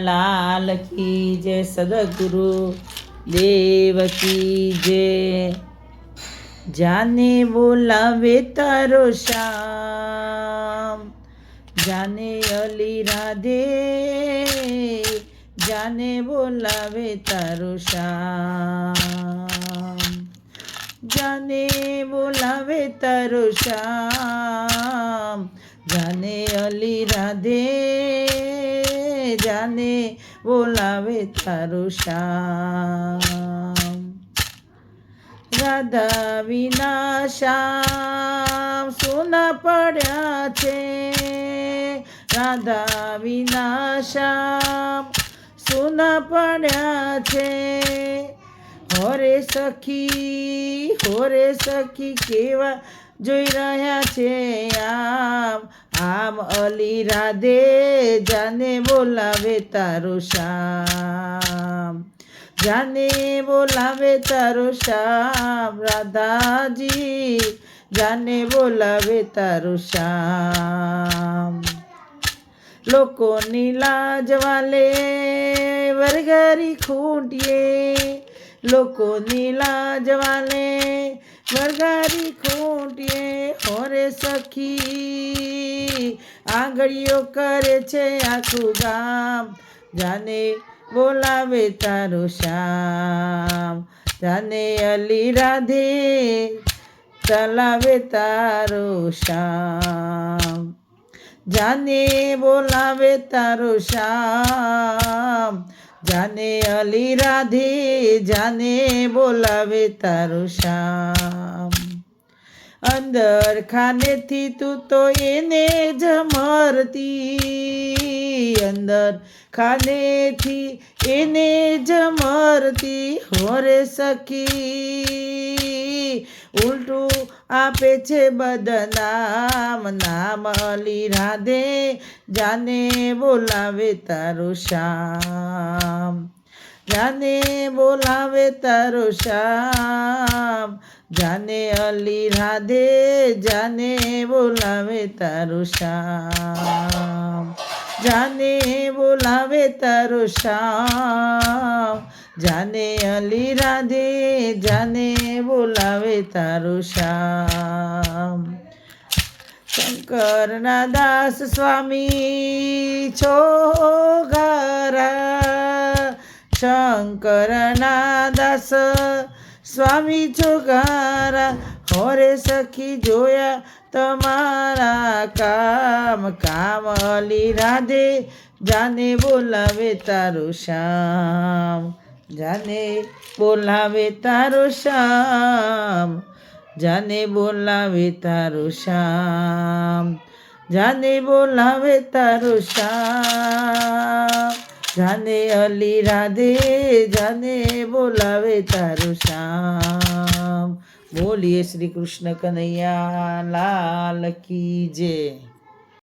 લાલ કી જય, સદગુરુ દેવ કી જય। જાને બોલાવે તારો શ્યામ, જાને અલી રાધે, જાને બોલાવે તારો શ્યામ, જાને બોલાવે તારો શ્યામ, જાને અલી રાધે, જાને બોલાવે તારો શ્યામ। રાધા વિના શ્યામ સૂના પડ્યા છે, રાધા વિના શ્યામ સૂના પડ્યા છે। હોરે સખી કેવા જોઈ રહ્યા છે આમ, આમ અલી રાધે, જાને બોલાવે તારો શ્યામ, જાને બોલાવે તારો શ્યામ। રાધાજી જાને બોલાવે તારો શ્યામ। લોકોની લાજ વાલે વરઘરી ખૂંટીએ, લોકોની લાજ વાલે વરઘરી ખૂંટીએ। હોરે સખી આંગળીઓ કરે છે આખું ગામ, જાને બોલાવે તારો શ્યામ, જાને અલી રાધે, ચલાવે તારો શ્યામ, જાને બોલાવે તારો શ્યામ, જાને અલી રાધે, જાને બોલાવે તારો શ્યામ। અંદર ખાનેથી તું તો એને જમરતી, અંદર ખાનેથી એને જમરતી। હોરે સખી ઉલટું આપે છે બદનામ, નામ અલી રાધે, જાને બોલાવે તારો શ્યામ, જાને બોલાવે તારો શ્યામ, જાને અલી રાધે, જાને બોલાવે તારો શ્યામ, જાને બોલાવે તારો શ્યામ, જાને અલી રાધે, જાને બોલાવે તારો શ્યામ। શંકરના દાસ સ્વામી છો ગારા, શંકરના દાસ સ્વામી છો ગારા। હોરે સખી જોયા તમારા કામ, કામ અલી રાધે, જાને બોલાવે તારો શ્યામ, જાને બોલાવે તારો શ્યામ, જાને બોલાવે તારો શ્યામ, જાને બોલાવે તારો શ્યામ, જાને અલી રાધે, જાને બોલાવે તારો શ્યામ। બોલીએ શ્રી કૃષ્ણ કનૈયા લાલ કી જય।